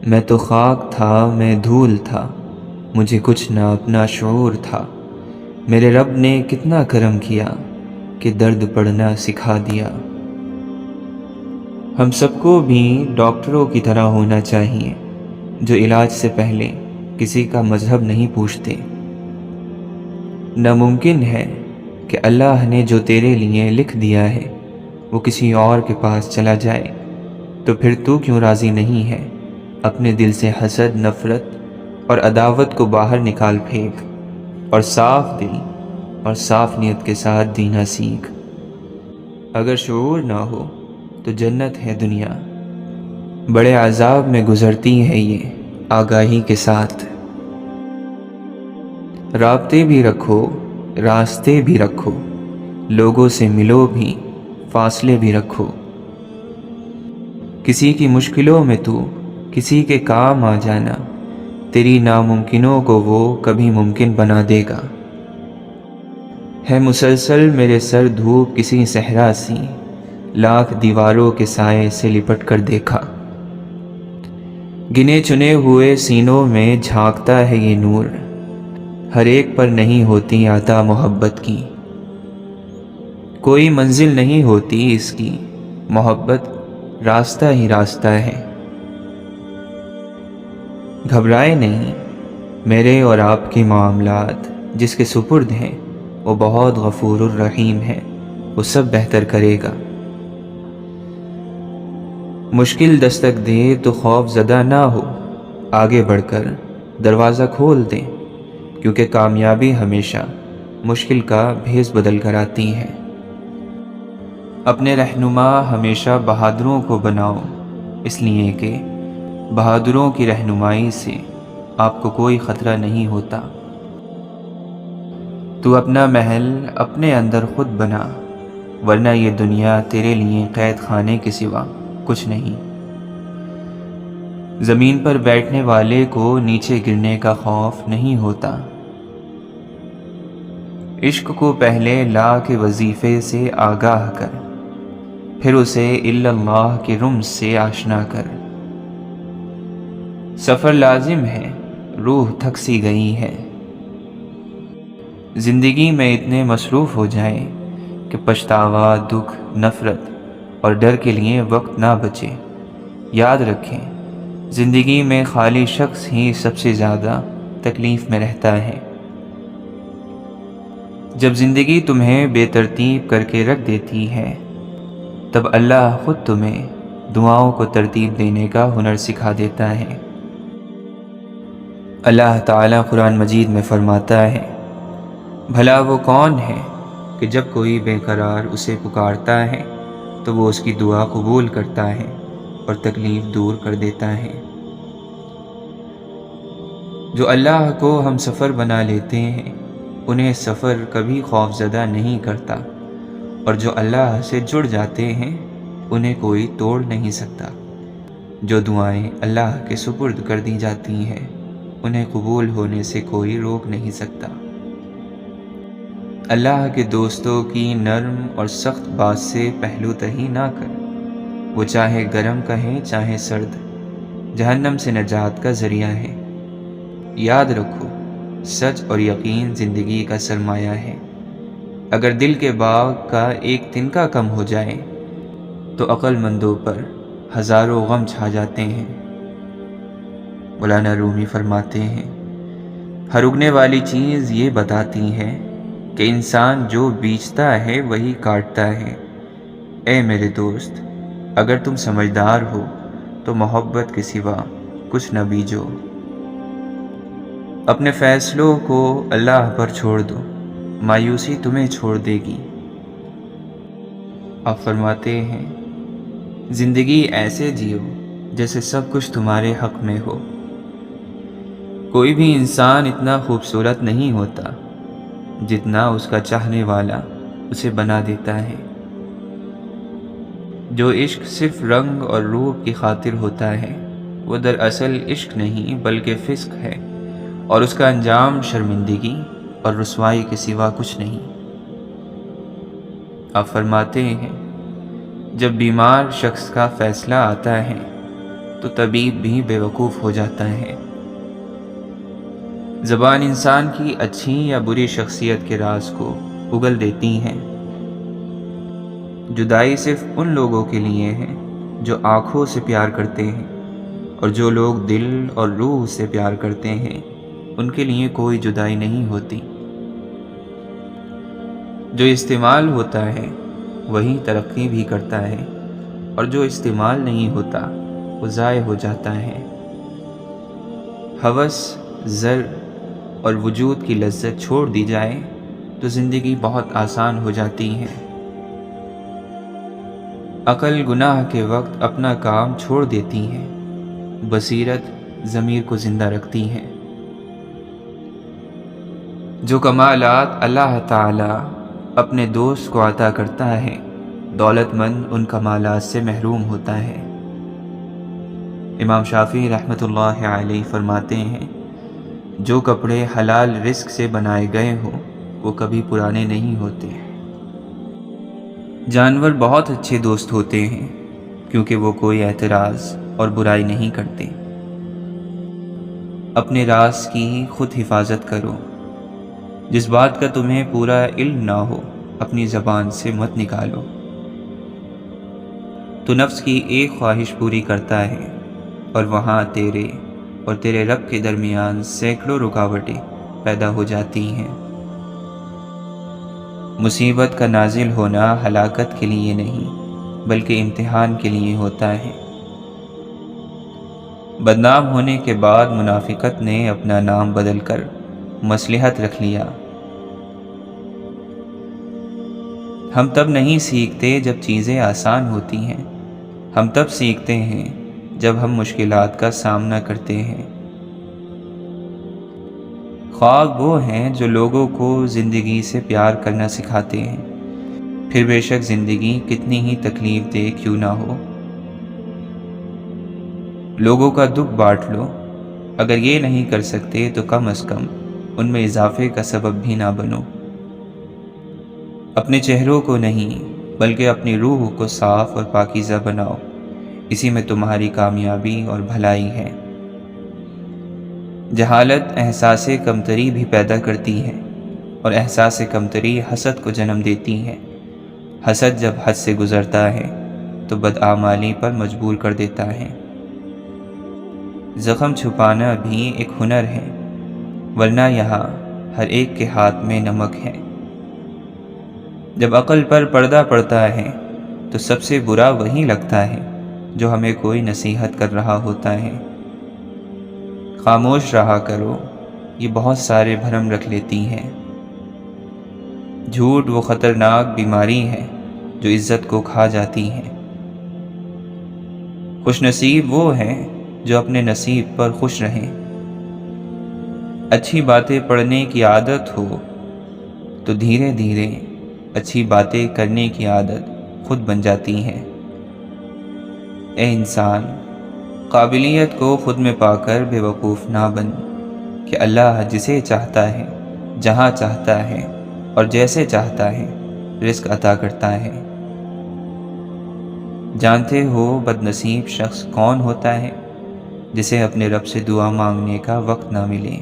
میں تو خاک تھا، میں دھول تھا، مجھے کچھ نہ اپنا شعور تھا۔ میرے رب نے کتنا کرم کیا کہ درد پڑھنا سکھا دیا۔ ہم سب کو بھی ڈاکٹروں کی طرح ہونا چاہیے، جو علاج سے پہلے کسی کا مذہب نہیں پوچھتے۔ ناممکن ہے کہ اللہ نے جو تیرے لیے لکھ دیا ہے وہ کسی اور کے پاس چلا جائے، تو پھر تو کیوں راضی نہیں ہے؟ اپنے دل سے حسد، نفرت اور عداوت کو باہر نکال پھینک، اور صاف دل اور صاف نیت کے ساتھ جینا سیکھ۔ اگر شعور نہ ہو تو جنت ہے دنیا، بڑے عذاب میں گزرتی ہے یہ آگاہی کے ساتھ۔ رابطے بھی رکھو، راستے بھی رکھو، لوگوں سے ملو بھی، فاصلے بھی رکھو۔ کسی کی مشکلوں میں تو کسی کے کام آ جانا، تیری ناممکنوں کو وہ کبھی ممکن بنا دے گا۔ ہے مسلسل میرے سر دھوپ کسی صحرا سی، لاکھ دیواروں کے سائے سے لپٹ کر دیکھا۔ گنے چنے ہوئے سینوں میں جھانکتا ہے یہ نور، ہر ایک پر نہیں ہوتی عطا محبت کی۔ کوئی منزل نہیں ہوتی اس کی، محبت راستہ ہی راستہ ہے۔ گھبرائے نہیں، میرے اور آپ کے معاملات جس کے سپرد ہیں وہ بہت غفور الرحیم ہے، وہ سب بہتر کرے گا۔ مشکل دستک دے تو خوف زدہ نہ ہو، آگے بڑھ کر دروازہ کھول دیں، کیونکہ کامیابی ہمیشہ مشکل کا بھیس بدل کر آتی ہے۔ اپنے رہنما ہمیشہ بہادروں کو بناؤ، اس لیے کہ بہادروں کی رہنمائی سے آپ کو کوئی خطرہ نہیں ہوتا۔ تو اپنا محل اپنے اندر خود بنا، ورنہ یہ دنیا تیرے لیے قید خانے کے سوا کچھ نہیں۔ زمین پر بیٹھنے والے کو نیچے گرنے کا خوف نہیں ہوتا۔ عشق کو پہلے لا کے وظیفے سے آگاہ کر، پھر اسے الا اللہ کے رمز سے آشنا کر۔ سفر لازم ہے، روح تھک سی گئی ہے۔ زندگی میں اتنے مصروف ہو جائیں کہ پچھتاوا، دکھ، نفرت اور ڈر کے لیے وقت نہ بچے۔ یاد رکھیں، زندگی میں خالی شخص ہی سب سے زیادہ تکلیف میں رہتا ہے۔ جب زندگی تمہیں بے ترتیب کر کے رکھ دیتی ہے، تب اللہ خود تمہیں دعاؤں کو ترتیب دینے کا ہنر سکھا دیتا ہے۔ اللہ تعالیٰ قرآن مجید میں فرماتا ہے، بھلا وہ کون ہے کہ جب کوئی بے قرار اسے پکارتا ہے تو وہ اس کی دعا قبول کرتا ہے اور تکلیف دور کر دیتا ہے۔ جو اللہ کو ہم سفر بنا لیتے ہیں انہیں سفر کبھی خوف زدہ نہیں کرتا، اور جو اللہ سے جڑ جاتے ہیں انہیں کوئی توڑ نہیں سکتا۔ جو دعائیں اللہ کے سپرد کر دی جاتی ہیں انہیں قبول ہونے سے کوئی روک نہیں سکتا۔ اللہ کے دوستوں کی نرم اور سخت بات سے پہلو تہی نہ کر، وہ چاہے گرم کہیں چاہے سرد، جہنم سے نجات کا ذریعہ ہے۔ یاد رکھو، سچ اور یقین زندگی کا سرمایہ ہے۔ اگر دل کے باغ کا ایک تنکا کم ہو جائے تو عقل مندوں پر ہزاروں غم چھا جاتے ہیں۔ مولانا رومی فرماتے ہیں، ہر اگنے والی چیز یہ بتاتی ہے کہ انسان جو بیچتا ہے وہی کاٹتا ہے۔ اے میرے دوست، اگر تم سمجھدار ہو تو محبت کے سوا کچھ نہ بیجو۔ اپنے فیصلوں کو اللہ پر چھوڑ دو، مایوسی تمہیں چھوڑ دے گی۔ آپ فرماتے ہیں، زندگی ایسے جیو جیسے سب کچھ تمہارے حق میں ہو۔ کوئی بھی انسان اتنا خوبصورت نہیں ہوتا جتنا اس کا چاہنے والا اسے بنا دیتا ہے۔ جو عشق صرف رنگ اور روپ کی خاطر ہوتا ہے وہ دراصل عشق نہیں بلکہ فسق ہے، اور اس کا انجام شرمندگی اور رسوائی کے سوا کچھ نہیں۔ آپ فرماتے ہیں، جب بیمار شخص کا فیصلہ آتا ہے تو طبیب بھی بیوقوف ہو جاتا ہے۔ زبان انسان کی اچھی یا بری شخصیت کے راز کو اگل دیتی ہیں۔ جدائی صرف ان لوگوں کے لیے ہے جو آنکھوں سے پیار کرتے ہیں، اور جو لوگ دل اور روح سے پیار کرتے ہیں ان کے لیے کوئی جدائی نہیں ہوتی۔ جو استعمال ہوتا ہے وہی ترقی بھی کرتا ہے، اور جو استعمال نہیں ہوتا وہ ضائع ہو جاتا ہے۔ ہوس، زر اور وجود کی لذت چھوڑ دی جائے تو زندگی بہت آسان ہو جاتی ہے۔ عقل گناہ کے وقت اپنا کام چھوڑ دیتی ہے، بصیرت ضمیر کو زندہ رکھتی ہے۔ جو کمالات اللہ تعالی اپنے دوست کو عطا کرتا ہے، دولت مند ان کمالات سے محروم ہوتا ہے۔ امام شافعی رحمۃ اللہ علیہ فرماتے ہیں، جو کپڑے حلال رزق سے بنائے گئے ہوں وہ کبھی پرانے نہیں ہوتے۔ جانور بہت اچھے دوست ہوتے ہیں کیونکہ وہ کوئی اعتراض اور برائی نہیں کرتے۔ اپنے راز کی خود حفاظت کرو، جس بات کا تمہیں پورا علم نہ ہو اپنی زبان سے مت نکالو۔ تو نفس کی ایک خواہش پوری کرتا ہے، اور وہاں تیرے اور تیرے رب کے درمیان سینکڑوں رکاوٹیں پیدا ہو جاتی ہیں۔ مصیبت کا نازل ہونا ہلاکت کے لیے نہیں بلکہ امتحان کے لیے ہوتا ہے۔ بدنام ہونے کے بعد منافقت نے اپنا نام بدل کر مصلحت رکھ لیا۔ ہم تب نہیں سیکھتے جب چیزیں آسان ہوتی ہیں، ہم تب سیکھتے ہیں جب ہم مشکلات کا سامنا کرتے ہیں۔ خواب وہ ہیں جو لوگوں کو زندگی سے پیار کرنا سکھاتے ہیں، پھر بے شک زندگی کتنی ہی تکلیف دہ کیوں نہ ہو۔ لوگوں کا دکھ بانٹ لو، اگر یہ نہیں کر سکتے تو کم از کم ان میں اضافے کا سبب بھی نہ بنو۔ اپنے چہروں کو نہیں بلکہ اپنی روح کو صاف اور پاکیزہ بناؤ، اسی میں تمہاری کامیابی اور بھلائی ہے۔ جہالت احساس کمتری بھی پیدا کرتی ہے، اور احساس کمتری حسد کو جنم دیتی ہے۔ حسد جب حد سے گزرتا ہے تو بدعمالی پر مجبور کر دیتا ہے۔ زخم چھپانا بھی ایک ہنر ہے، ورنہ یہاں ہر ایک کے ہاتھ میں نمک ہے۔ جب عقل پر پردہ پڑتا ہے تو سب سے برا وہی لگتا ہے جو ہمیں کوئی نصیحت کر رہا ہوتا ہے۔ خاموش رہا کرو، یہ بہت سارے بھرم رکھ لیتی ہے۔ جھوٹ وہ خطرناک بیماری ہے جو عزت کو کھا جاتی ہے۔ خوش نصیب وہ ہیں جو اپنے نصیب پر خوش رہیں۔ اچھی باتیں پڑھنے کی عادت ہو تو دھیرے دھیرے اچھی باتیں کرنے کی عادت خود بن جاتی ہے۔ اے انسان، قابلیت کو خود میں پا کر بے وقوف نہ بن کہ اللہ جسے چاہتا ہے، جہاں چاہتا ہے اور جیسے چاہتا ہے رزق عطا کرتا ہے۔ جانتے ہو بد نصیب شخص کون ہوتا ہے؟ جسے اپنے رب سے دعا مانگنے کا وقت نہ ملے۔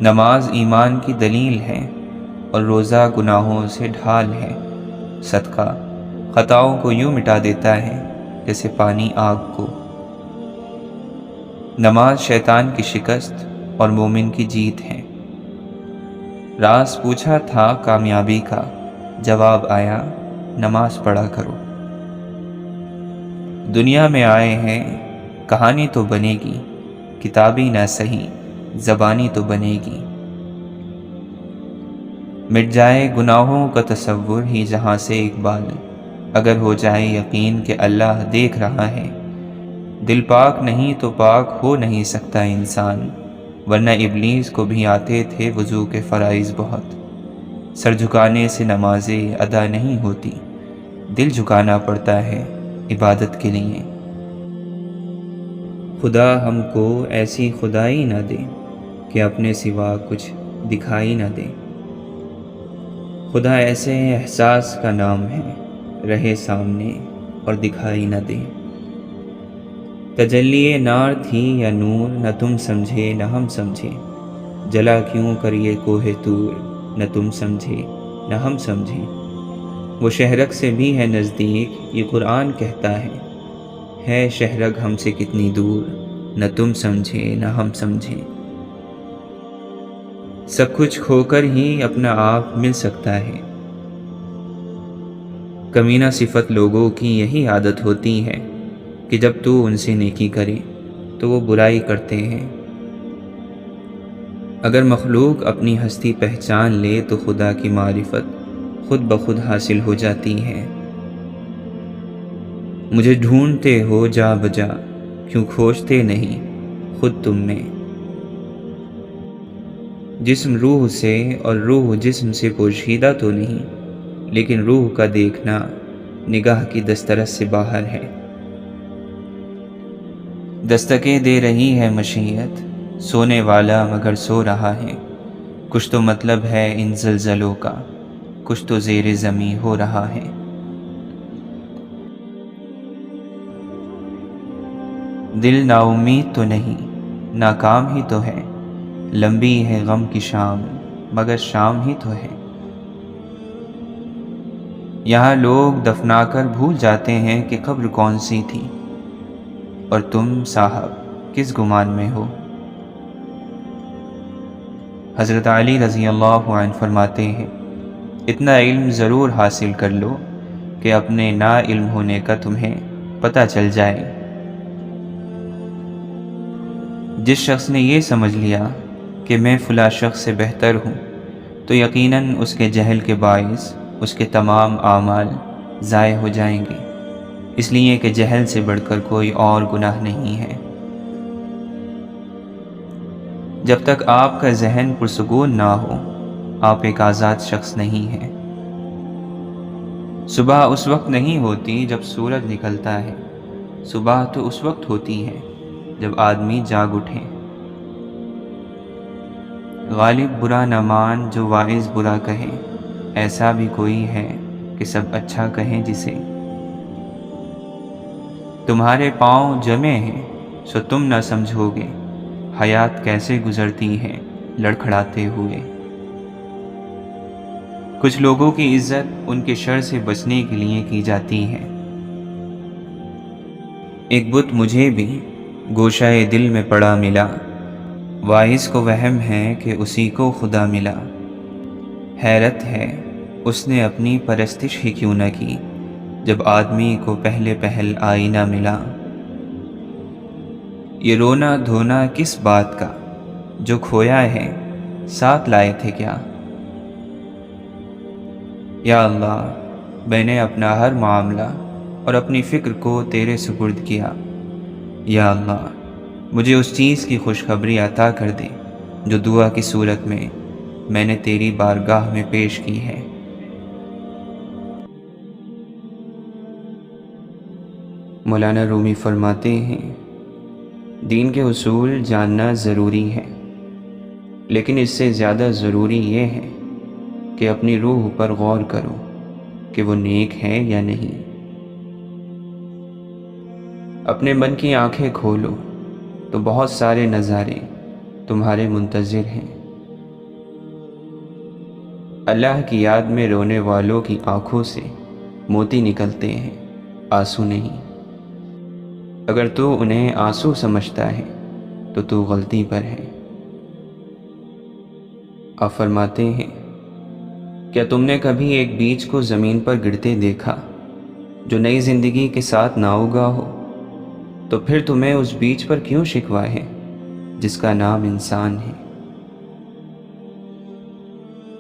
نماز ایمان کی دلیل ہے اور روزہ گناہوں سے ڈھال ہے۔ صدقہ خطاؤں کو یوں مٹا دیتا ہے جیسے پانی آگ کو۔ نماز شیطان کی شکست اور مومن کی جیت ہے۔ راز پوچھا تھا کامیابی کا، جواب آیا نماز پڑھا کرو۔ دنیا میں آئے ہیں کہانی تو بنے گی، کتابی نہ سہی زبانی تو بنے گی۔ مٹ جائے گناہوں کا تصور ہی جہاں سے اقبال، اگر ہو جائے یقین کہ اللہ دیکھ رہا ہے۔ دل پاک نہیں تو پاک ہو نہیں سکتا انسان، ورنہ ابلیس کو بھی آتے تھے وضو کے فرائض بہت۔ سر جھکانے سے نمازیں ادا نہیں ہوتی، دل جھکانا پڑتا ہے عبادت کے لیے۔ خدا ہم کو ایسی خدائی نہ دے کہ اپنے سوا کچھ دکھائی نہ دے۔ خدا ایسے احساس کا نام ہے، رہے سامنے اور دکھائی نہ دے۔ تجلی نار تھی یا نور، نہ تم سمجھے نہ ہم سمجھے، جلا کیوں کر یہ کوہ طور، نہ تم سمجھے نہ ہم سمجھے۔ وہ شہرگ سے بھی ہے نزدیک، یہ قرآن کہتا ہے شہرگ ہم سے کتنی دور، نہ تم سمجھے نہ ہم سمجھے۔ سب کچھ کھو کر ہی اپنا آپ مل سکتا ہے۔ کمینہ صفت لوگوں کی یہی عادت ہوتی ہے کہ جب تو ان سے نیکی کرے تو وہ برائی کرتے ہیں۔ اگر مخلوق اپنی ہستی پہچان لے تو خدا کی معرفت خود بخود حاصل ہو جاتی ہے۔ مجھے ڈھونڈتے ہو جا بجا، کیوں کھوجتے نہیں خود تم میں۔ جسم روح سے اور روح جسم سے پوشیدہ تو نہیں، لیکن روح کا دیکھنا نگاہ کی دسترس سے باہر ہے۔ دستکیں دے رہی ہے مشیت، سونے والا مگر سو رہا ہے۔ کچھ تو مطلب ہے ان زلزلوں کا، کچھ تو زیر زمیں ہو رہا ہے۔ دل نا امید تو نہیں، ناکام ہی تو ہے۔ لمبی ہے غم کی شام، مگر شام ہی تو ہے۔ یہاں لوگ دفنا کر بھول جاتے ہیں کہ قبر کون سی تھی، اور تم صاحب کس گمان میں ہو۔ حضرت علی رضی اللہ عنہ فرماتے ہیں، اتنا علم ضرور حاصل کر لو کہ اپنے نا علم ہونے کا تمہیں پتہ چل جائے۔ جس شخص نے یہ سمجھ لیا کہ میں فلاں شخص سے بہتر ہوں، تو یقیناً اس کے جہل کے باعث اس کے تمام اعمال ضائع ہو جائیں گے، اس لیے کہ جہل سے بڑھ کر کوئی اور گناہ نہیں ہے۔ جب تک آپ کا ذہن پرسکون نہ ہو، آپ ایک آزاد شخص نہیں ہیں۔ صبح اس وقت نہیں ہوتی جب سورج نکلتا ہے، صبح تو اس وقت ہوتی ہے جب آدمی جاگ اٹھے۔ غالب برا نہ مان جو واعظ برا کہے، ایسا بھی کوئی ہے کہ سب اچھا کہیں جسے۔ تمہارے پاؤں جمے ہیں سو تم نہ سمجھو گے، حیات کیسے گزرتی ہے لڑکھڑاتے ہوئے۔ کچھ لوگوں کی عزت ان کے شر سے بچنے کے لیے کی جاتی ہے۔ ایک بت مجھے بھی گوشہ دل میں پڑا ملا، واعظ کو وہم ہے کہ اسی کو خدا ملا۔ حیرت ہے اس نے اپنی پرستش ہی کیوں نہ کی، جب آدمی کو پہلے پہل آئینہ ملا۔ یہ رونا دھونا کس بات کا، جو کھویا ہے ساتھ لائے تھے کیا۔ یا اللہ، میں نے اپنا ہر معاملہ اور اپنی فکر کو تیرے سپرد کیا۔ یا اللہ، مجھے اس چیز کی خوشخبری عطا کر دے جو دعا کی صورت میں نے تیری بارگاہ میں پیش کی ہے۔ مولانا رومی فرماتے ہیں، دین کے اصول جاننا ضروری ہے، لیکن اس سے زیادہ ضروری یہ ہے کہ اپنی روح پر غور کرو کہ وہ نیک ہے یا نہیں۔ اپنے من کی آنکھیں کھولو تو بہت سارے نظارے تمہارے منتظر ہیں۔ اللہ کی یاد میں رونے والوں کی آنکھوں سے موتی نکلتے ہیں، آنسو نہیں۔ اگر تو انہیں آنسو سمجھتا ہے تو تو غلطی پر ہے۔ آپ فرماتے ہیں، کیا تم نے کبھی ایک بیج کو زمین پر گرتے دیکھا جو نئی زندگی کے ساتھ نہ اگا ہو؟ تو پھر تمہیں اس بیج پر کیوں شکوہ ہے جس کا نام انسان ہے؟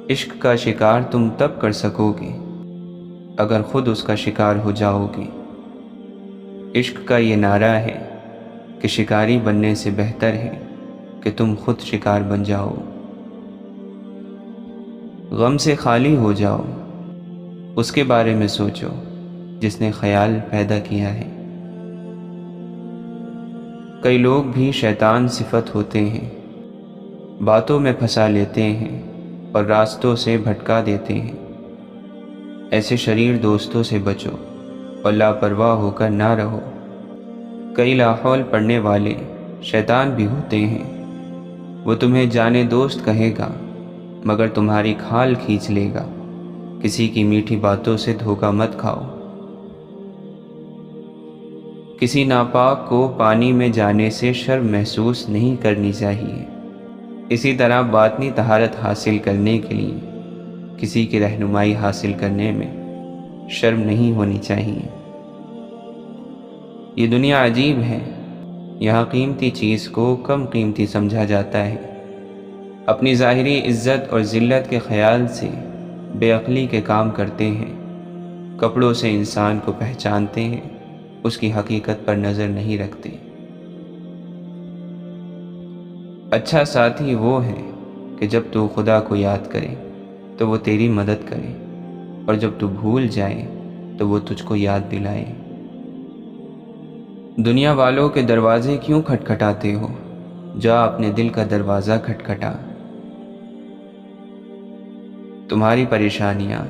عشق کا شکار تم تب کر سکو گے اگر خود اس کا شکار ہو جاؤ گے۔ عشق کا یہ نعرہ ہے کہ شکاری بننے سے بہتر ہے کہ تم خود شکار بن جاؤ۔ غم سے خالی ہو جاؤ، اس کے بارے میں سوچو جس نے خیال پیدا کیا ہے۔ کئی لوگ بھی شیطان صفت ہوتے ہیں، باتوں میں پھنسا لیتے ہیں اور راستوں سے بھٹکا دیتے ہیں۔ ایسے شریر دوستوں سے بچو اور لاپرواہ ہو کر نہ رہو۔ کئی لاحول پڑھنے والے شیطان بھی ہوتے ہیں، وہ تمہیں جانے دوست کہے گا مگر تمہاری کھال کھینچ لے گا۔ کسی کی میٹھی باتوں سے دھوکہ مت کھاؤ۔ کسی ناپاک کو پانی میں جانے سے شرم محسوس نہیں کرنی چاہیے۔ اسی طرح باطنی طہارت حاصل کرنے کے لیے کسی کی رہنمائی حاصل کرنے میں شرم نہیں ہونی چاہیے۔ یہ دنیا عجیب ہے، یہاں قیمتی چیز کو کم قیمتی سمجھا جاتا ہے۔ اپنی ظاہری عزت اور ذلت کے خیال سے بے عقلی کے کام کرتے ہیں۔ کپڑوں سے انسان کو پہچانتے ہیں، اس کی حقیقت پر نظر نہیں رکھتے۔ اچھا ساتھی وہ ہے کہ جب تو خدا کو یاد کرے تو وہ تیری مدد کرے، اور جب تو بھول جائے تو وہ تجھ کو یاد دلائے۔ دنیا والوں کے دروازے کیوں کھٹکھٹاتے ہو؟ جا اپنے دل کا دروازہ کھٹکھٹا۔ تمہاری پریشانیاں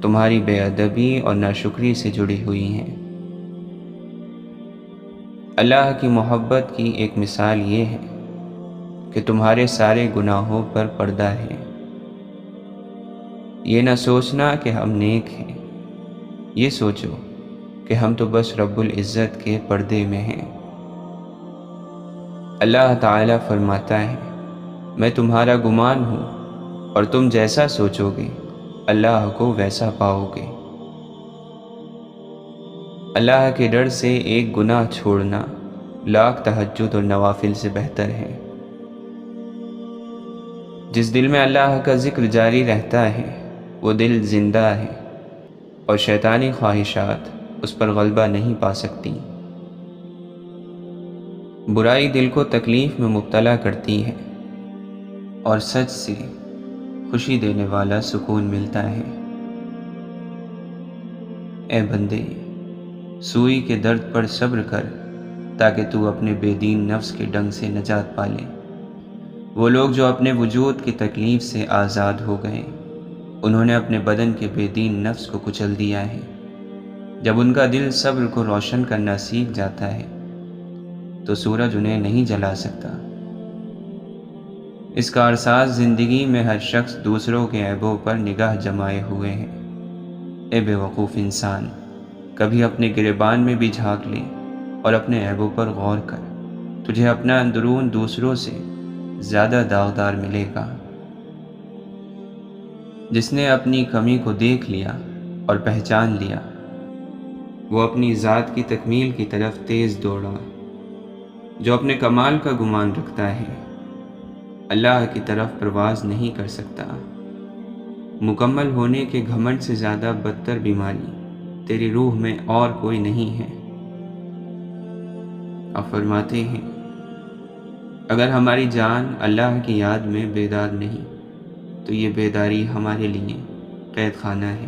تمہاری بے ادبی اور ناشکری سے جڑی ہوئی ہیں۔ اللہ کی محبت کی ایک مثال یہ ہے کہ تمہارے سارے گناہوں پر پردہ ہے۔ یہ نہ سوچنا کہ ہم نیک ہیں، یہ سوچو کہ ہم تو بس رب العزت کے پردے میں ہیں۔ اللہ تعالیٰ فرماتا ہے، میں تمہارا گمان ہوں اور تم جیسا سوچو گے اللہ کو ویسا پاؤ گے۔ اللہ کے ڈر سے ایک گناہ چھوڑنا لاکھ تہجد اور نوافل سے بہتر ہے۔ جس دل میں اللہ کا ذکر جاری رہتا ہے وہ دل زندہ ہے، اور شیطانی خواہشات اس پر غلبہ نہیں پا سکتی۔ برائی دل کو تکلیف میں مبتلا کرتی ہے، اور سچ سے خوشی دینے والا سکون ملتا ہے۔ اے بندے، سوئی کے درد پر صبر کر تاکہ تو اپنے بے دین نفس کے ڈنگ سے نجات پالے۔ وہ لوگ جو اپنے وجود کی تکلیف سے آزاد ہو گئے، انہوں نے اپنے بدن کے بے دین نفس کو کچل دیا ہے۔ جب ان کا دل صبر کو روشن کرنا سیکھ جاتا ہے تو سورج انہیں نہیں جلا سکتا۔ اس کارساز زندگی میں ہر شخص دوسروں کے عیبوں پر نگاہ جمائے ہوئے ہیں۔ اے بے وقوف انسان، کبھی اپنے گریبان میں بھی جھانک لے اور اپنے عیبوں پر غور کر، تجھے اپنا اندرون دوسروں سے زیادہ داغدار ملے گا۔ جس نے اپنی کمی کو دیکھ لیا اور پہچان لیا، وہ اپنی ذات کی تکمیل کی طرف تیز دوڑا۔ جو اپنے کمال کا گمان رکھتا ہے اللہ کی طرف پرواز نہیں کر سکتا۔ مکمل ہونے کے گھمنڈ سے زیادہ بدتر بیماری تیری روح میں اور کوئی نہیں ہے۔ اب فرماتے ہیں، اگر ہماری جان اللہ کی یاد میں بیدار نہیں تو یہ بیداری ہمارے لیے قید خانہ ہے۔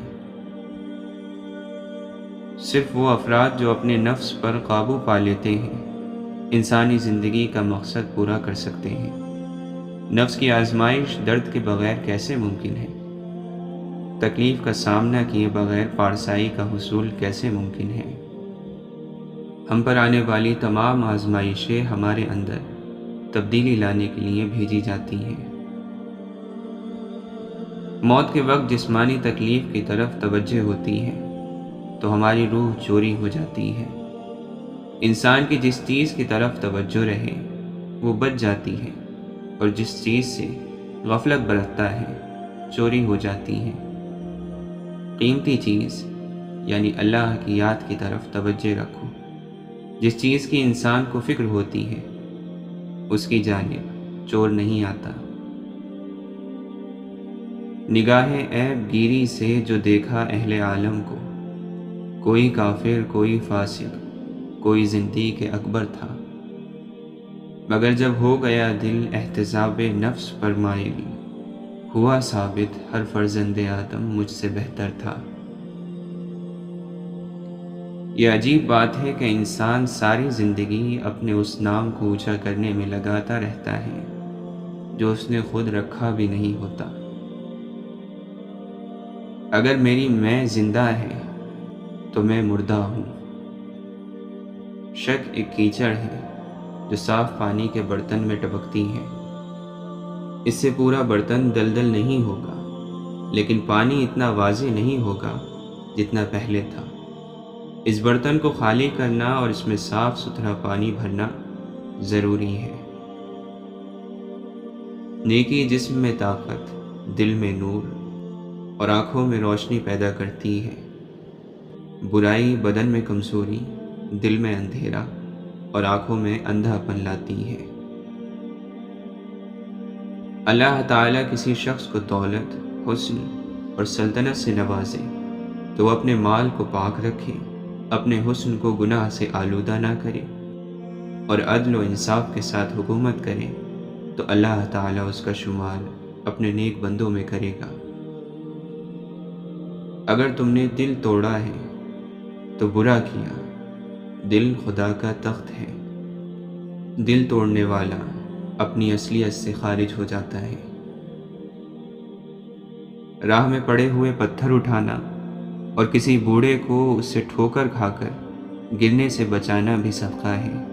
صرف وہ افراد جو اپنے نفس پر قابو پا لیتے ہیں انسانی زندگی کا مقصد پورا کر سکتے ہیں۔ نفس کی آزمائش درد کے بغیر کیسے ممکن ہے؟ تکلیف کا سامنا کیے بغیر پارسائی کا حصول کیسے ممکن ہے؟ ہم پر آنے والی تمام آزمائشیں ہمارے اندر تبدیلی لانے کے لیے بھیجی جاتی ہیں۔ موت کے وقت جسمانی تکلیف کی طرف توجہ ہوتی ہے تو ہماری روح چوری ہو جاتی ہے۔ انسان کی جس چیز کی طرف توجہ رہے وہ بچ جاتی ہے، اور جس چیز سے غفلت برتتا ہے چوری ہو جاتی ہے۔ قیمتی چیز یعنی اللہ کی یاد کی طرف توجہ رکھو۔ جس چیز کی انسان کو فکر ہوتی ہے اس کی جانب چور نہیں آتا۔ نگاہ عیب گیری سے جو دیکھا اہل عالم کو، کوئی کافر، کوئی فاسق، کوئی زندیق اکبر تھا، مگر جب ہو گیا دل احتساب نفس پر مائل، ہوا ثابت ہر فرزند آدم مجھ سے بہتر تھا۔ یہ عجیب بات ہے کہ انسان ساری زندگی اپنے اس نام کو اونچا کرنے میں لگاتا رہتا ہے جو اس نے خود رکھا بھی نہیں ہوتا۔ اگر میری میں زندہ ہے تو میں مردہ ہوں۔ شک ایک کیچڑ ہے جو صاف پانی کے برتن میں ٹپکتی ہے۔ اس سے پورا برتن دلدل نہیں ہوگا، لیکن پانی اتنا واضح نہیں ہوگا جتنا پہلے تھا۔ اس برتن کو خالی کرنا اور اس میں صاف ستھرا پانی بھرنا ضروری ہے۔ نیکی جسم میں طاقت، دل میں نور اور آنکھوں میں روشنی پیدا کرتی ہے۔ برائی بدن میں کمزوری، دل میں اندھیرا اور آنکھوں میں اندھا پن لاتی ہے۔ اللہ تعالیٰ کسی شخص کو دولت، حسن اور سلطنت سے نوازے تو وہ اپنے مال کو پاک رکھے، اپنے حسن کو گناہ سے آلودہ نہ کرے اور عدل و انصاف کے ساتھ حکومت کرے تو اللہ تعالیٰ اس کا شمار اپنے نیک بندوں میں کرے گا۔ اگر تم نے دل توڑا ہے تو برا کیا، دل خدا کا تخت ہے۔ دل توڑنے والا اپنی اصلیت سے خارج ہو جاتا ہے۔ راہ میں پڑے ہوئے پتھر اٹھانا اور کسی بوڑھے کو اس سے ٹھوکر کھا کر گرنے سے بچانا بھی صدقہ ہے۔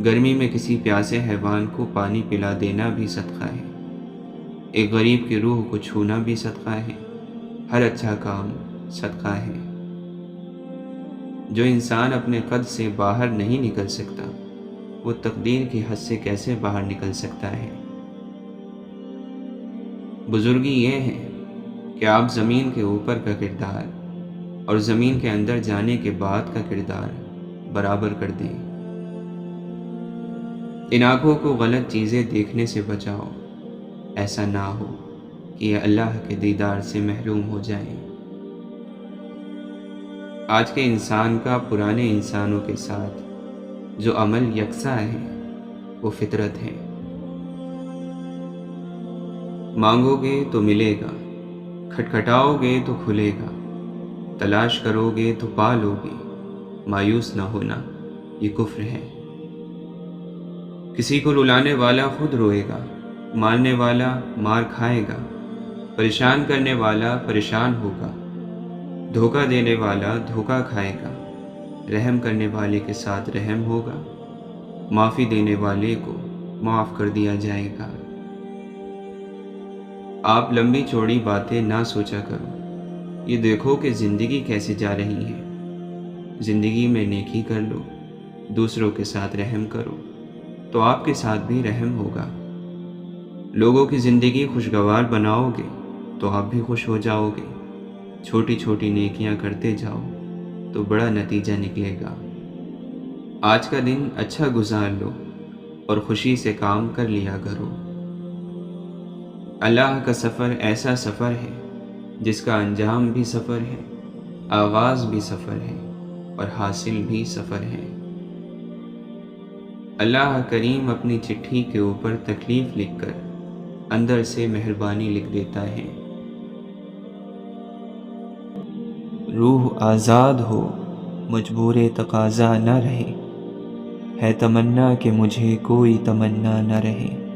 گرمی میں کسی پیاسے حیوان کو پانی پلا دینا بھی صدقہ ہے۔ ایک غریب کی روح کو چھونا بھی صدقہ ہے۔ ہر اچھا کام صدقہ ہے۔ جو انسان اپنے قد سے باہر نہیں نکل سکتا، وہ تقدیر کی حد سے کیسے باہر نکل سکتا ہے؟ بزرگی یہ ہے کہ آپ زمین کے اوپر کا کردار اور زمین کے اندر جانے کے بعد کا کردار برابر کر دیں۔ ان آنکھوں کو غلط چیزیں دیکھنے سے بچاؤ، ایسا نہ ہو کہ یہ اللہ کے دیدار سے محروم ہو جائیں۔ آج کے انسان کا پرانے انسانوں کے ساتھ جو عمل یکساں ہے وہ فطرت ہے۔ مانگو گے تو ملے گا، کھٹکھٹاؤ گے تو کھلے گا، تلاش کرو گے تو پا لو گے، مایوس نہ ہونا یہ کفر ہے۔ کسی کو رلانے والا خود روئے گا، مارنے والا مار کھائے گا، پریشان کرنے والا پریشان ہوگا، دھوکہ دینے والا دھوکہ کھائے گا، رحم کرنے والے کے ساتھ رحم ہوگا، معافی دینے والے کو معاف کر دیا جائے گا۔ آپ لمبی چوڑی باتیں نہ سوچا کرو، یہ دیکھو کہ زندگی کیسے جا رہی ہے۔ زندگی میں نیکی کر لو، دوسروں کے ساتھ رحم کرو تو آپ کے ساتھ بھی رحم ہوگا۔ لوگوں کی زندگی خوشگوار بناؤ گے تو آپ بھی خوش ہو جاؤ گے۔ چھوٹی چھوٹی نیکیاں کرتے جاؤ تو بڑا نتیجہ نکلے گا۔ آج کا دن اچھا گزار لو اور خوشی سے کام کر لیا کرو۔ اللہ کا سفر ایسا سفر ہے جس کا انجام بھی سفر ہے، آغاز بھی سفر ہے اور حاصل بھی سفر ہے۔ اللہ کریم اپنی چٹھی کے اوپر تکلیف لکھ کر اندر سے مہربانی لکھ دیتا ہے۔ روح آزاد ہو، مجبور تقاضا نہ رہے، ہے تمنا کہ مجھے کوئی تمنا نہ رہے۔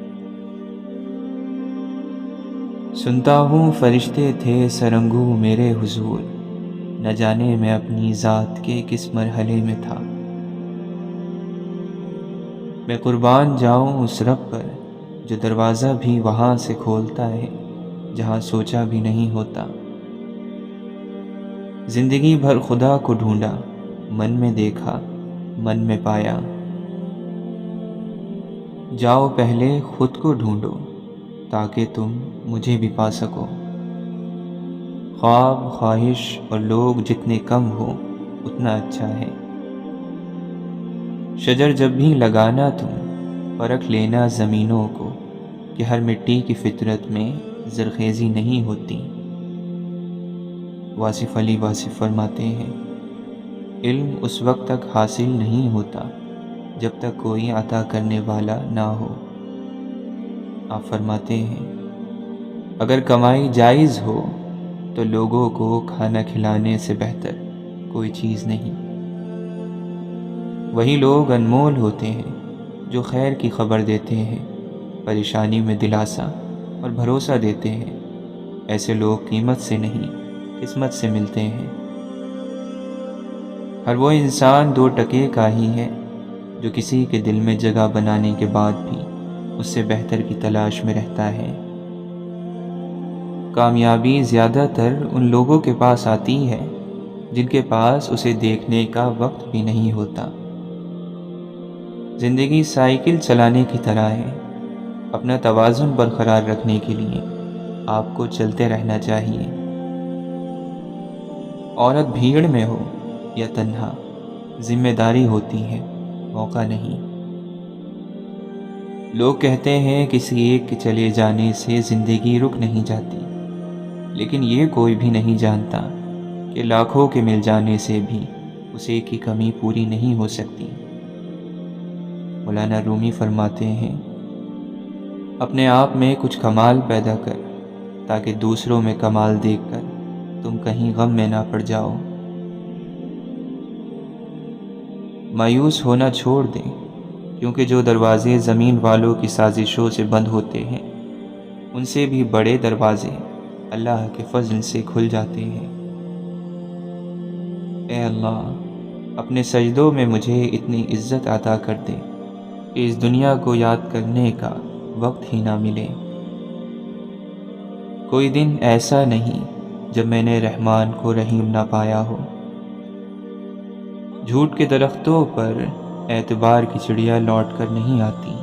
سنتا ہوں فرشتے تھے سرنگو میرے حضور، نہ جانے میں اپنی ذات کے کس مرحلے میں تھا۔ میں قربان جاؤں اس رب پر جو دروازہ بھی وہاں سے کھولتا ہے جہاں سوچا بھی نہیں ہوتا۔ زندگی بھر خدا کو ڈھونڈا، من میں دیکھا، من میں پایا۔ جاؤ پہلے خود کو ڈھونڈو تاکہ تم مجھے بھی پا سکو۔ خواب، خواہش اور لوگ جتنے کم ہو اتنا اچھا ہے۔ شجر جب بھی لگانا تم پرکھ لینا زمینوں کو کہ ہر مٹی کی فطرت میں زرخیزی نہیں ہوتی۔ واصف علی واصف فرماتے ہیں، علم اس وقت تک حاصل نہیں ہوتا جب تک کوئی عطا کرنے والا نہ ہو۔ آپ فرماتے ہیں، اگر کمائی جائز ہو تو لوگوں کو کھانا کھلانے سے بہتر کوئی چیز نہیں۔ وہی لوگ انمول ہوتے ہیں جو خیر کی خبر دیتے ہیں، پریشانی میں دلاسا اور بھروسہ دیتے ہیں۔ ایسے لوگ قیمت سے نہیں، قسمت سے ملتے ہیں۔ ہر وہ انسان 2 ٹکے کا ہی ہے جو کسی کے دل میں جگہ بنانے کے بعد بھی اس سے بہتر کی تلاش میں رہتا ہے۔ کامیابی زیادہ تر ان لوگوں کے پاس آتی ہے جن کے پاس اسے دیکھنے کا وقت بھی نہیں ہوتا۔ زندگی سائیکل چلانے کی طرح ہے، اپنا توازن برقرار رکھنے کے لیے آپ کو چلتے رہنا چاہیے۔ عورت بھیڑ میں ہو یا تنہا، ذمہ داری ہوتی ہے، موقع نہیں۔ لوگ کہتے ہیں کسی ایک کے چلے جانے سے زندگی رک نہیں جاتی، لیکن یہ کوئی بھی نہیں جانتا کہ لاکھوں کے مل جانے سے بھی اس ایک کی کمی پوری نہیں ہو سکتی۔ مولانا رومی فرماتے ہیں، اپنے آپ میں کچھ کمال پیدا کر تاکہ دوسروں میں کمال دیکھ کر تم کہیں غم میں نہ پڑ جاؤ۔ مایوس ہونا چھوڑ دیں، کیونکہ جو دروازے زمین والوں کی سازشوں سے بند ہوتے ہیں ان سے بھی بڑے دروازے اللہ کے فضل سے کھل جاتے ہیں۔ اے اللہ، اپنے سجدوں میں مجھے اتنی عزت عطا کر دے کہ اس دنیا کو یاد کرنے کا وقت ہی نہ ملے۔ کوئی دن ایسا نہیں جب میں نے رحمان کو رحیم نہ پایا ہو۔ جھوٹ کے درختوں پر اعتبار کی چڑیا لوٹ کر نہیں آتی۔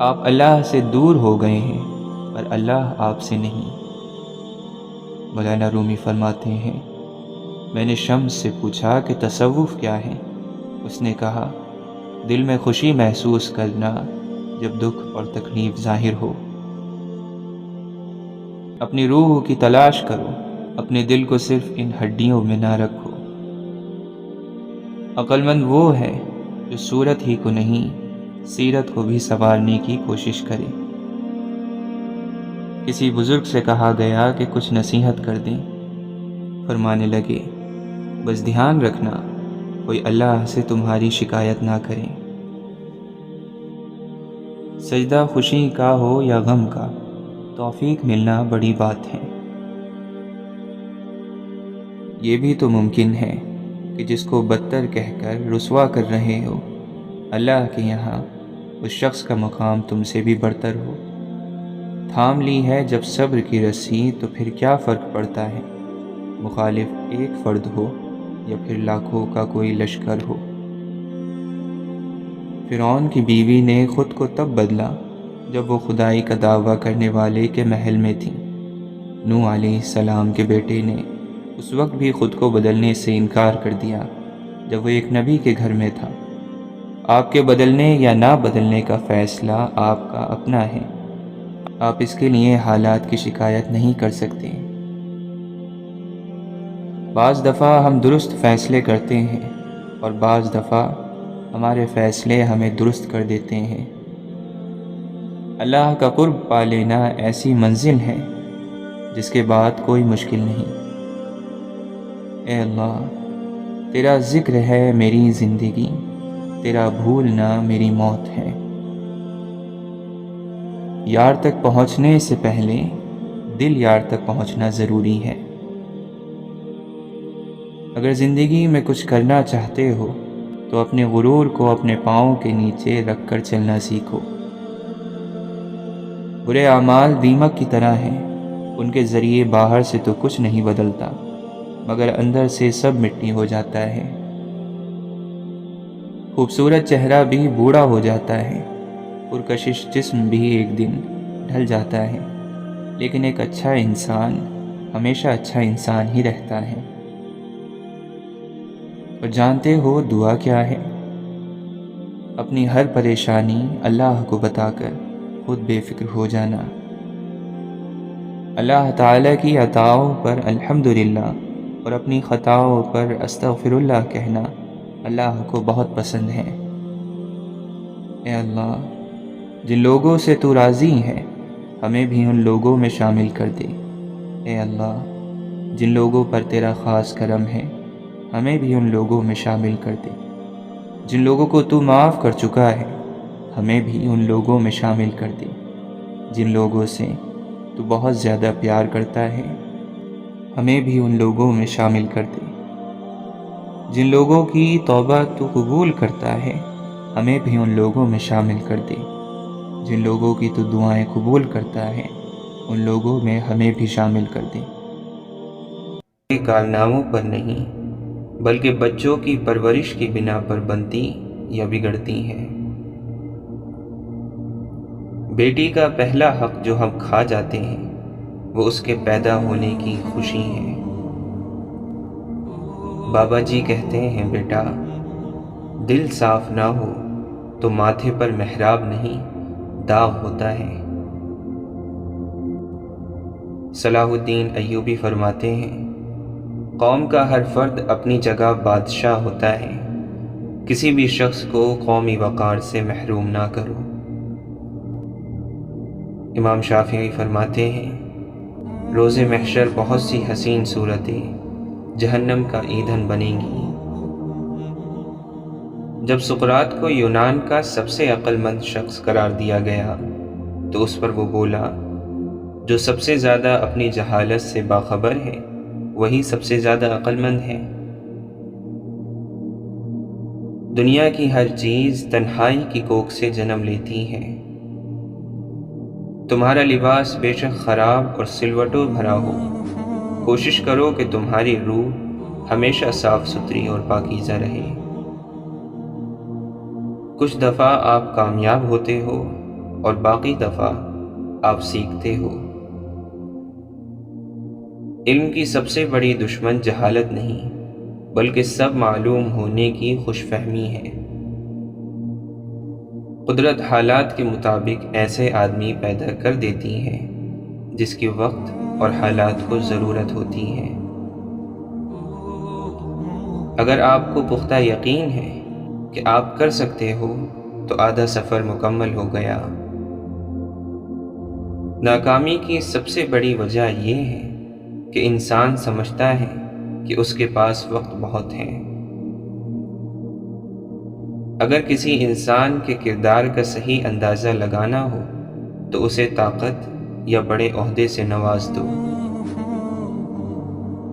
آپ اللہ سے دور ہو گئے ہیں پر اللہ آپ سے نہیں۔ مولانا رومی فرماتے ہیں، میں نے شمس سے پوچھا کہ تصوف کیا ہے؟ اس نے کہا، دل میں خوشی محسوس کرنا جب دکھ اور تکلیف ظاہر ہو۔ اپنی روح کی تلاش کرو، اپنے دل کو صرف ان ہڈیوں میں نہ رکھو۔ عقل مند وہ ہے جو صورت ہی کو نہیں، سیرت کو بھی سنوارنے کی کوشش کرے۔ کسی بزرگ سے کہا گیا کہ کچھ نصیحت کر دیں، فرمانے لگے، بس دھیان رکھنا کوئی اللہ سے تمہاری شکایت نہ کرے۔ سجدہ خوشی کا ہو یا غم کا، توفیق ملنا بڑی بات ہے۔ یہ بھی تو ممکن ہے کہ جس کو بدتر کہہ کر رسوا کر رہے ہو، اللہ کے یہاں اس شخص کا مقام تم سے بھی برتر ہو۔ تھام لی ہے جب صبر کی رسی تو پھر کیا فرق پڑتا ہے، مخالف ایک فرد ہو یا پھر لاکھوں کا کوئی لشکر ہو۔ فرعون کی بیوی نے خود کو تب بدلا جب وہ خدائی کا دعویٰ کرنے والے کے محل میں تھی۔ نوح علیہ السلام کے بیٹے نے اس وقت بھی خود کو بدلنے سے انکار کر دیا جب وہ ایک نبی کے گھر میں تھا۔ آپ کے بدلنے یا نہ بدلنے کا فیصلہ آپ کا اپنا ہے، آپ اس کے لیے حالات کی شکایت نہیں کر سکتے۔ بعض دفعہ ہم درست فیصلے کرتے ہیں اور بعض دفعہ ہمارے فیصلے ہمیں درست کر دیتے ہیں۔ اللہ کا قرب پا لینا ایسی منزل ہے جس کے بعد کوئی مشکل نہیں۔ اے اللہ، تیرا ذکر ہے میری زندگی، تیرا بھولنا میری موت ہے۔ یار تک پہنچنے سے پہلے دل یار تک پہنچنا ضروری ہے۔ اگر زندگی میں کچھ کرنا چاہتے ہو تو اپنے غرور کو اپنے پاؤں کے نیچے رکھ کر چلنا سیکھو۔ برے اعمال دیمک کی طرح ہیں، ان کے ذریعے باہر سے تو کچھ نہیں بدلتا مگر اندر سے سب مٹی ہو جاتا ہے۔ خوبصورت چہرہ بھی بوڑھا ہو جاتا ہے، پرکشش جسم بھی ایک دن ڈھل جاتا ہے، لیکن ایک اچھا انسان ہمیشہ اچھا انسان ہی رہتا ہے۔ اور جانتے ہو دعا کیا ہے؟ اپنی ہر پریشانی اللہ کو بتا کر خود بے فکر ہو جانا۔ اللہ تعالیٰ کی عطاؤں پر الحمدللہ اور اپنی خطاؤں پر استغفر اللہ کہنا اللہ کو بہت پسند ہے۔ اے اللہ، جن لوگوں سے تو راضی ہے ہمیں بھی ان لوگوں میں شامل کر دے۔ اے اللہ، جن لوگوں پر تیرا خاص کرم ہے ہمیں بھی ان لوگوں میں شامل کر دے۔ جن لوگوں کو تو معاف کر چکا ہے ہمیں بھی ان لوگوں میں شامل کر دے۔ جن لوگوں سے تو بہت زیادہ پیار کرتا ہے ہمیں بھی ان لوگوں میں شامل کر دے۔ جن لوگوں کی توبہ تو قبول کرتا ہے ہمیں بھی ان لوگوں میں شامل کر دے، جن لوگوں کی تو دعائیں قبول کرتا ہے ان لوگوں میں ہمیں بھی شامل کر دے۔ کارناموں پر نہیں بلکہ بچوں کی پرورش کی بنا پر بنتی یا بگڑتی ہیں۔ بیٹی کا پہلا حق جو ہم کھا جاتے ہیں وہ اس کے پیدا ہونے کی خوشی ہے۔ بابا جی کہتے ہیں بیٹا، دل صاف نہ ہو تو ماتھے پر محراب نہیں داغ ہوتا ہے۔ صلاح الدین ایوبی فرماتے ہیں قوم کا ہر فرد اپنی جگہ بادشاہ ہوتا ہے، کسی بھی شخص کو قومی وقار سے محروم نہ کرو۔ امام شافعی فرماتے ہیں روز محشر بہت سی حسین صورتیں جہنم کا ایندھن بنیں گی۔ جب سقراط کو یونان کا سب سے عقل مند شخص قرار دیا گیا تو اس پر وہ بولا جو سب سے زیادہ اپنی جہالت سے باخبر ہے وہی سب سے زیادہ عقل مند ہے۔ دنیا کی ہر چیز تنہائی کی کوکھ سے جنم لیتی ہے۔ تمہارا لباس بے شک خراب اور سلوٹوں بھرا ہو، کوشش کرو کہ تمہاری روح ہمیشہ صاف ستھری اور پاکیزہ رہے۔ کچھ دفعہ آپ کامیاب ہوتے ہو اور باقی دفعہ آپ سیکھتے ہو۔ علم کی سب سے بڑی دشمن جہالت نہیں بلکہ سب معلوم ہونے کی خوش فہمی ہے۔ قدرت حالات کے مطابق ایسے آدمی پیدا کر دیتی ہے جس کی وقت اور حالات کو ضرورت ہوتی ہے۔ اگر آپ کو پختہ یقین ہے کہ آپ کر سکتے ہو تو آدھا سفر مکمل ہو گیا۔ ناکامی کی سب سے بڑی وجہ یہ ہے کہ انسان سمجھتا ہے کہ اس کے پاس وقت بہت ہے۔ اگر کسی انسان کے کردار کا صحیح اندازہ لگانا ہو تو اسے طاقت یا بڑے عہدے سے نواز دو۔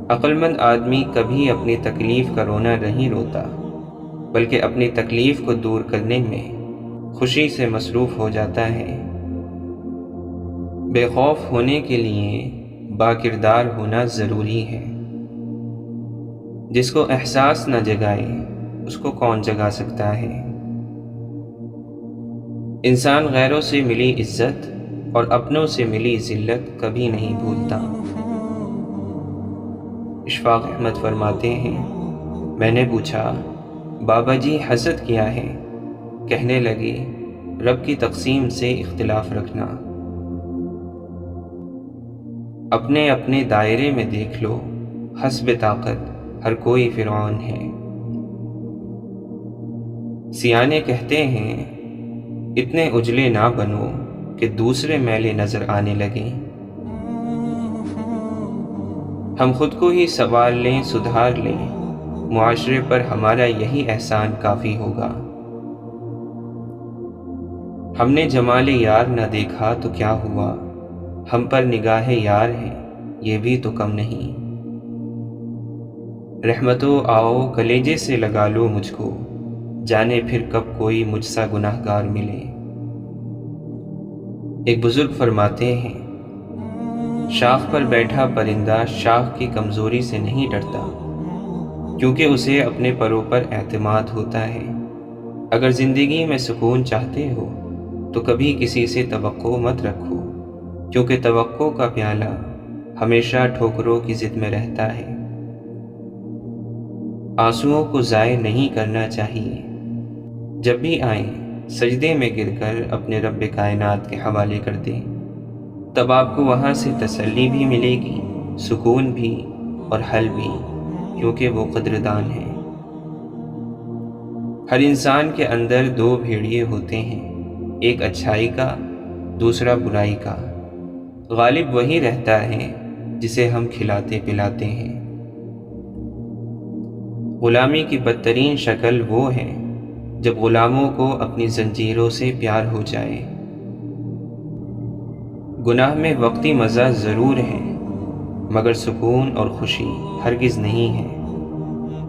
عقل مند آدمی کبھی اپنی تکلیف کا رونا نہیں روتا بلکہ اپنی تکلیف کو دور کرنے میں خوشی سے مصروف ہو جاتا ہے۔ بے خوف ہونے کے لیے با کردار ہونا ضروری ہے۔ جس کو احساس نہ جگائے اس کو کون جگا سکتا ہے۔ انسان غیروں سے ملی عزت اور اپنوں سے ملی ذلت کبھی نہیں بھولتا۔ اشفاق احمد فرماتے ہیں میں نے پوچھا بابا جی حسد کیا ہے؟ کہنے لگے رب کی تقسیم سے اختلاف رکھنا۔ اپنے اپنے دائرے میں دیکھ لو، حسب طاقت ہر کوئی فرعون ہے۔ سیانے کہتے ہیں اتنے اجلے نہ بنو کہ دوسرے میلے نظر آنے لگیں۔ ہم خود کو ہی سنوار لیں، سدھار لیں، معاشرے پر ہمارا یہی احسان کافی ہوگا۔ ہم نے جمال یار نہ دیکھا تو کیا ہوا، ہم پر نگاہ یار ہے یہ بھی تو کم نہیں۔ رحمتو آؤ کلیجے سے لگا لو مجھ کو، جانے پھر کب کوئی مجھ سا گناہ گار ملے۔ ایک بزرگ فرماتے ہیں شاخ پر بیٹھا پرندہ شاخ کی کمزوری سے نہیں ڈرتا کیونکہ اسے اپنے پروں پر اعتماد ہوتا ہے۔ اگر زندگی میں سکون چاہتے ہو تو کبھی کسی سے توقع مت رکھو کیونکہ توقع کا پیالہ ہمیشہ ٹھوکروں کی ضد میں رہتا ہے۔ آنسوؤں کو ضائع نہیں کرنا چاہیے، جب بھی آئیں سجدے میں گر کر اپنے رب کائنات کے حوالے کر دیں، تب آپ کو وہاں سے تسلی بھی ملے گی، سکون بھی اور حل بھی، کیونکہ وہ قدردان ہے۔ ہر انسان کے اندر دو بھیڑیے ہوتے ہیں، ایک اچھائی کا، دوسرا برائی کا۔ غالب وہی رہتا ہے جسے ہم کھلاتے پلاتے ہیں۔ غلامی کی بدترین شکل وہ ہے جب غلاموں کو اپنی زنجیروں سے پیار ہو جائے۔ گناہ میں وقتی مزہ ضرور ہے مگر سکون اور خوشی ہرگز نہیں ہے۔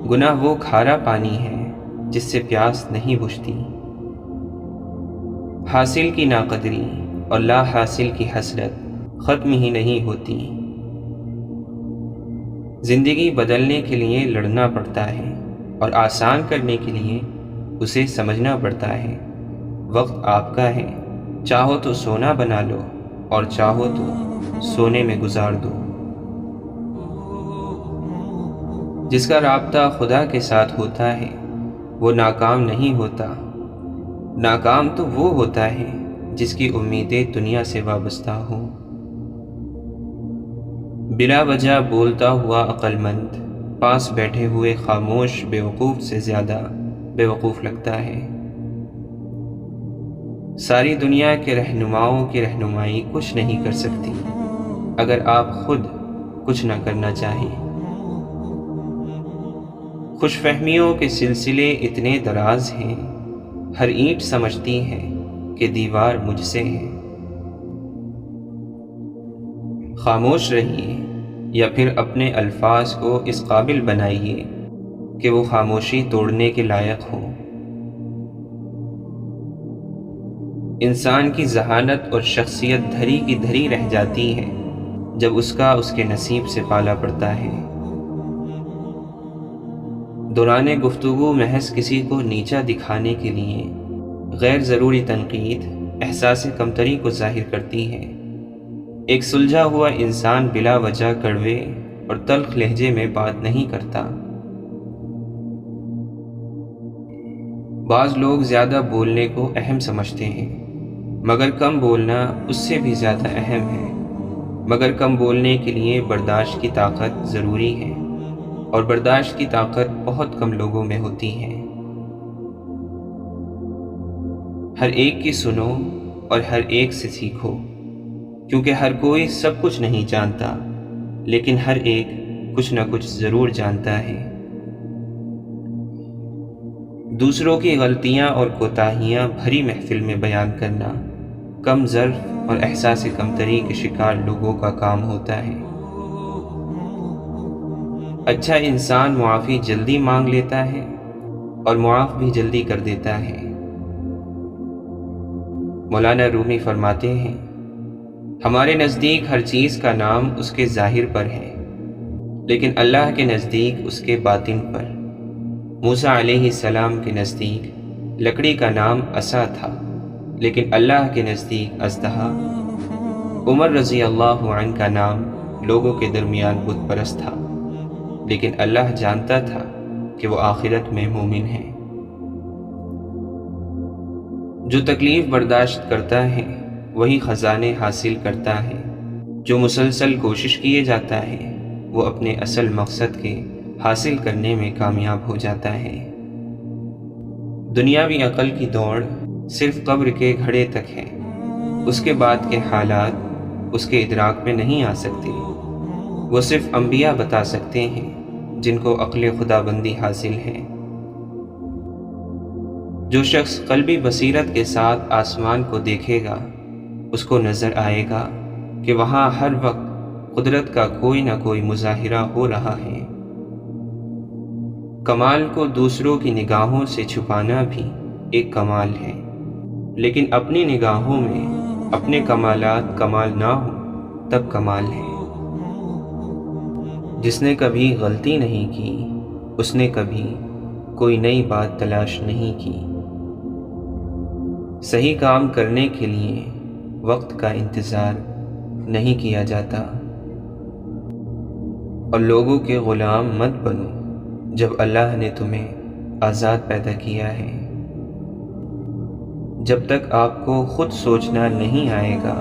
گناہ وہ کھارا پانی ہے جس سے پیاس نہیں بجھتی۔ حاصل کی ناقدری اور لا حاصل کی حسرت ختم ہی نہیں ہوتی۔ زندگی بدلنے کے لیے لڑنا پڑتا ہے اور آسان کرنے کے لیے اسے سمجھنا پڑتا ہے۔ وقت آپ کا ہے، چاہو تو سونا بنا لو اور چاہو تو سونے میں گزار دو۔ جس کا رابطہ خدا کے ساتھ ہوتا ہے وہ ناکام نہیں ہوتا۔ ناکام تو وہ ہوتا ہے جس کی امیدیں دنیا سے وابستہ ہوں۔ بلا وجہ بولتا ہوا عقل مند پاس بیٹھے ہوئے خاموش بیوقوف سے زیادہ بیوقوف لگتا ہے۔ ساری دنیا کے رہنماؤں کی رہنمائی کچھ نہیں کر سکتی اگر آپ خود کچھ نہ کرنا چاہیں۔ خوش فہمیوں کے سلسلے اتنے دراز ہیں، ہر اینٹ سمجھتی ہے کہ دیوار مجھ سے ہے۔ خاموش رہیے یا پھر اپنے الفاظ کو اس قابل بنائیے کہ وہ خاموشی توڑنے کے لائق ہوں۔ انسان کی ذہانت اور شخصیت دھری کی دھری رہ جاتی ہے جب اس کا اس کے نصیب سے پالا پڑتا ہے۔ دوران گفتگو محض کسی کو نیچا دکھانے کے لیے غیر ضروری تنقید احساس کمتری کو ظاہر کرتی ہے۔ ایک سلجھا ہوا انسان بلا وجہ کڑوے اور تلخ لہجے میں بات نہیں کرتا۔ بعض لوگ زیادہ بولنے کو اہم سمجھتے ہیں مگر کم بولنا اس سے بھی زیادہ اہم ہے۔ مگر کم بولنے کے لیے برداشت کی طاقت ضروری ہے اور برداشت کی طاقت بہت کم لوگوں میں ہوتی ہے۔ ہر ایک کی سنو اور ہر ایک سے سیکھو، کیونکہ ہر کوئی سب کچھ نہیں جانتا لیکن ہر ایک کچھ نہ کچھ ضرور جانتا ہے۔ دوسروں کی غلطیاں اور کوتاہیاں بھری محفل میں بیان کرنا کم ظرف اور احساس کمتری کے شکار لوگوں کا کام ہوتا ہے۔ اچھا انسان معافی جلدی مانگ لیتا ہے اور معاف بھی جلدی کر دیتا ہے۔ مولانا رومی فرماتے ہیں، ہمارے نزدیک ہر چیز کا نام اس کے ظاہر پر ہے لیکن اللہ کے نزدیک اس کے باطن پر۔ موسیٰ علیہ السلام کے نزدیک لکڑی کا نام عصا تھا لیکن اللہ کے نزدیک اژدہا۔ عمر رضی اللہ عنہ کا نام لوگوں کے درمیان بت پرست تھا لیکن اللہ جانتا تھا کہ وہ آخرت میں مومن ہے۔ جو تکلیف برداشت کرتا ہے وہی خزانے حاصل کرتا ہے۔ جو مسلسل کوشش کیے جاتا ہے وہ اپنے اصل مقصد کے حاصل کرنے میں کامیاب ہو جاتا ہے۔ دنیاوی عقل کی دوڑ صرف قبر کے گھڑے تک ہے، اس کے بعد کے حالات اس کے ادراک میں نہیں آ سکتے۔ وہ صرف انبیاء بتا سکتے ہیں جن کو عقل خدا بندی حاصل ہے۔ جو شخص قلبی بصیرت کے ساتھ آسمان کو دیکھے گا اس کو نظر آئے گا کہ وہاں ہر وقت قدرت کا کوئی نہ کوئی مظاہرہ ہو رہا ہے۔ کمال کو دوسروں کی نگاہوں سے چھپانا بھی ایک کمال ہے، لیکن اپنی نگاہوں میں اپنے کمالات کمال نہ ہوں تب کمال ہے۔ جس نے کبھی غلطی نہیں کی اس نے کبھی کوئی نئی بات تلاش نہیں کی۔ صحیح کام کرنے کے لیے وقت کا انتظار نہیں کیا جاتا، اور لوگوں کے غلام مت بنو جب اللہ نے تمہیں آزاد پیدا کیا ہے۔ جب تک آپ کو خود سوچنا نہیں آئے گا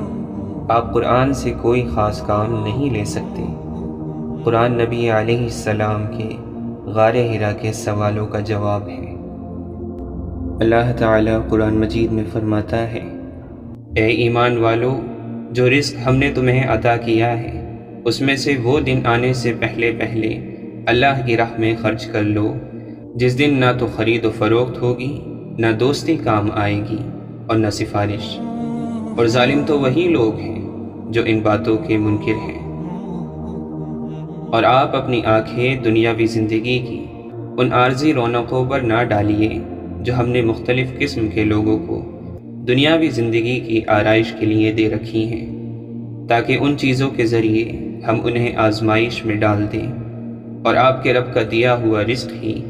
آپ قرآن سے کوئی خاص کام نہیں لے سکتے۔ قرآن نبی علیہ السلام کے غار حرا کے سوالوں کا جواب ہے۔ اللہ تعالیٰ قرآن مجید میں فرماتا ہے، اے ایمان والو، جو رزق ہم نے تمہیں عطا کیا ہے اس میں سے وہ دن آنے سے پہلے پہلے اللہ کی راہ میں خرچ کر لو جس دن نہ تو خرید و فروخت ہوگی، نہ دوستی کام آئے گی اور نہ سفارش، اور ظالم تو وہی لوگ ہیں جو ان باتوں کے منکر ہیں۔ اور آپ اپنی آنکھیں دنیاوی زندگی کی ان عارضی رونقوں پر نہ ڈالیے جو ہم نے مختلف قسم کے لوگوں کو دنیاوی زندگی کی آرائش کے لیے دے رکھی ہیں، تاکہ ان چیزوں کے ذریعے ہم انہیں آزمائش میں ڈال دیں اور آپ کے رب کا دیا ہوا رزق ہی